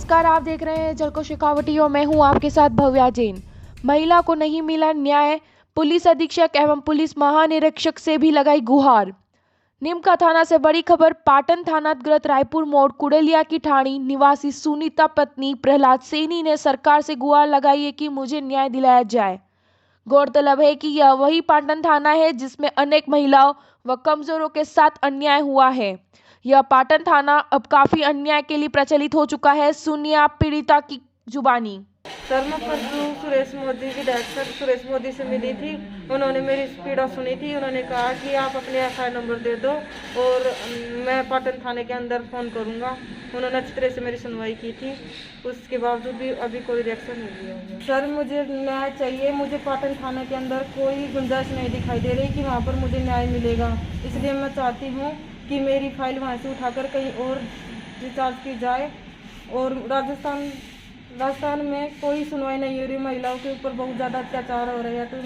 नमस्कार, आप देख रहे हैं जलको शेखावटी और मैं हूं आपके साथ भव्या जैन। महिला को नहीं मिला न्याय, पुलिस अधीक्षक एवं पुलिस महानिरीक्षक से भी लगाई गुहार। निमका थाना से बड़ी खबर। पाटन थानांतर्गत रायपुर मोड़ कुड़ेलिया की ठाणी निवासी सुनीता पत्नी प्रहलाद सैनी ने सरकार से गुहार लगाई है कि मुझे न्याय दिलाया जाए। गौरतलब है कि यह वही पाटन थाना है जिसमें अनेक महिलाओं व कमजोरों के साथ अन्याय हुआ है। यह पाटन थाना अब काफी अन्याय के लिए प्रचलित हो चुका है। सुनिए आप पीड़िता की जुबानी। सर मैं परसों सुरेश मोदी विधायक सर सुरेश मोदी से मिली थी। उन्होंने मेरी पीड़ा सुनी थी। उन्होंने कहा कि आप अपने एफआईआर नंबर दे दो और मैं पाटन थाने के अंदर फ़ोन करूंगा। उन्होंने अच्छी तरह से मेरी सुनवाई की थी। उसके बावजूद भी अभी कोई रिएक्शन नहीं दिया। सर मुझे न्याय चाहिए। मुझे पाटन थाने के अंदर कोई गुंजाइश नहीं दिखाई दे रही कि वहाँ पर मुझे न्याय मिलेगा। इसलिए मैं चाहती हूँ कि मेरी फाइल वहाँ से उठाकर कहीं और रिचार्ज की जाए। और राजस्थान में कोई सुनवाई नहीं हो रही। महिलाओं के ऊपर बहुत ज़्यादा अत्याचार हो रहे हैं। तो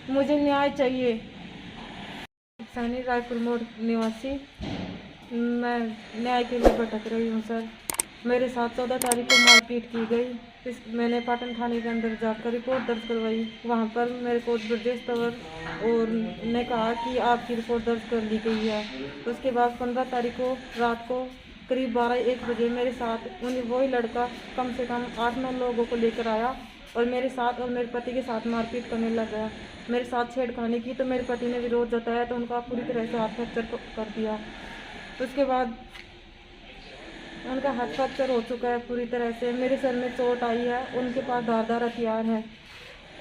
मुझे न्याय चाहिए। सैनी रायपुर मोड़ निवासी। मैं न्याय के लिए भटक रही हूँ सर। मेरे साथ 14 तारीख को मारपीट की गई। मैंने पाटन थाने के अंदर जाकर रिपोर्ट दर्ज करवाई। वहाँ पर मेरे को ब्रजेश तंवर और ने कहा कि आपकी रिपोर्ट दर्ज कर ली गई है। उसके बाद 15 तारीख को रात को करीब 12-1 बजे मेरे साथ वही लड़का कम से कम 8-9 लोगों को लेकर आया और मेरे साथ और मेरे पति के साथ मारपीट करने लग गया। मेरे साथ छेड़खानी की तो मेरे पति ने विरोध जताया तो उनका पूरी तरह से हाथ फ्रैक्चर कर दिया। उसके बाद उनका हाथ फ्रैक्चर हो चुका है पूरी तरह से। मेरे सर में चोट आई है। उनके पास धारदार हथियार है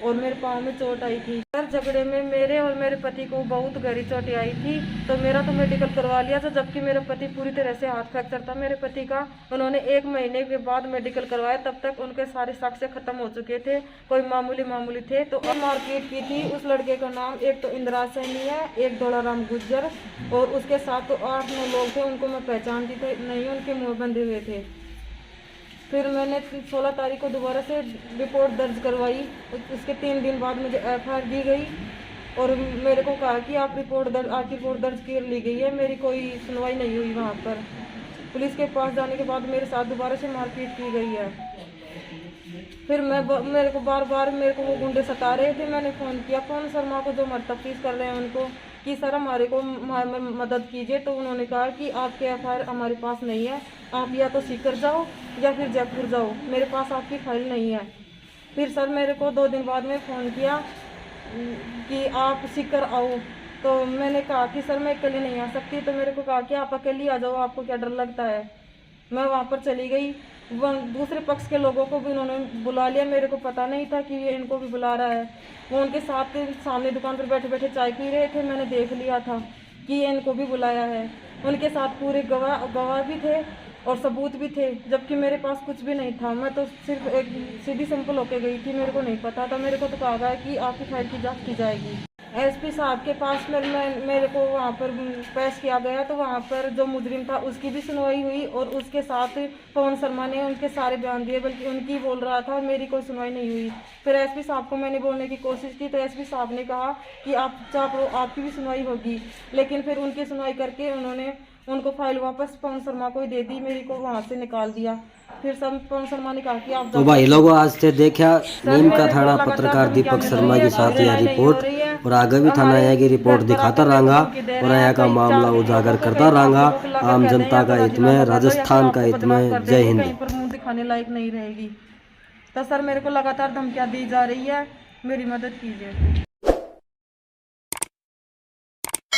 और मेरे पाँव में चोट आई थी। सर झगड़े में मेरे और मेरे पति को बहुत गहरी चोट आई थी। तो मेरा तो मेडिकल करवा लिया था, जबकि मेरा पति पूरी तरह से हाथ फ्रैक्चर था मेरे पति का। उन्होंने 1 महीने के बाद मेडिकल करवाया। तब तक उनके सारे साक्ष्य खत्म हो चुके थे। कोई मामूली थे। तो मारपीट की थी। उस लड़के का नाम एक तो इंदिरा सैनी है, एक धोलाराम गुज्जर और उसके साथ तो 8-9 लोग थे। उनको मैं पहचानती थी नहीं, उनके मुँह बंधे हुए थे। फिर मैंने 16 तारीख को दोबारा से रिपोर्ट दर्ज करवाई। उसके 3 दिन बाद मुझे एफआईआर दी गई और मेरे को कहा कि आपकी रिपोर्ट दर्ज कर ली गई है। मेरी कोई सुनवाई नहीं हुई। वहाँ पर पुलिस के पास जाने के बाद मेरे साथ दोबारा से मारपीट की गई है। फिर मेरे को बार बार वो गुंडे सता रहे थे। मैंने फ़ोन किया कौन शर्मा को जो तफ्तीश कर रहे हैं उनको कि सर हमारे को मदद कीजिए। तो उन्होंने कहा कि आपके एफआईआर हमारे पास नहीं है, आप या तो सीकर जाओ या फिर जयपुर जाओ, मेरे पास आपकी फाइल नहीं है। फिर सर मेरे को 2 दिन बाद में फ़ोन किया कि आप सीकर आओ। तो मैंने कहा कि सर मैं अकेले नहीं आ सकती। तो मेरे को कहा कि आप अकेली आ जाओ, आपको क्या डर लगता है। मैं वहाँ पर चली गई। दूसरे पक्ष के लोगों को भी उन्होंने बुला लिया। मेरे को पता नहीं था कि ये इनको भी बुला रहा है। वो उनके साथ सामने दुकान पर बैठे बैठे चाय पी रहे थे। मैंने देख लिया था कि ये इनको भी बुलाया है। उनके साथ पूरे गवाह भी थे और सबूत भी थे, जबकि मेरे पास कुछ भी नहीं था। मैं तो सिर्फ एक सीधी सिंपल होके गई थी। मेरे को नहीं पता था। मेरे को तो कहा गया कि आपकी फाइल की जाँच की जाएगी। एसपी साहब के पास मेरे को वहाँ पर पेश किया गया। तो वहाँ पर जो मुजरिम था उसकी भी सुनवाई हुई और उसके साथ पवन शर्मा ने उनके सारे बयान दिए, बल्कि उनकी बोल रहा था, मेरी कोई सुनवाई नहीं हुई। फिर एसपी साहब को मैंने बोलने की कोशिश की तो एसपी साहब ने कहा कि आप चाहो आपकी भी सुनवाई होगी। लेकिन फिर उनकी सुनवाई करके उन्होंने उनको फाइल वापस पवन शर्मा को ही दे दी। मेरी को वहाँ से निकाल दिया। फिर पवन शर्मा ने कहा कि आप तो भाई लोगों आज से देखा नीमका थाना पत्रकार दीपक शर्मा के साथ यह रिपोर्ट और आगे भी थाना आया की रिपोर्ट दिखाता रहूंगा और यहाँ का मामला उजागर करता रहूंगा। आम जनता का हित में, राजस्थान का हित में। जय हिंद। कहीं पर मुंह दिखाने लायक नहीं रहेगी। तो सर मेरे को लगातार धमकियां दी जा रही है, मेरी मदद कीजिए।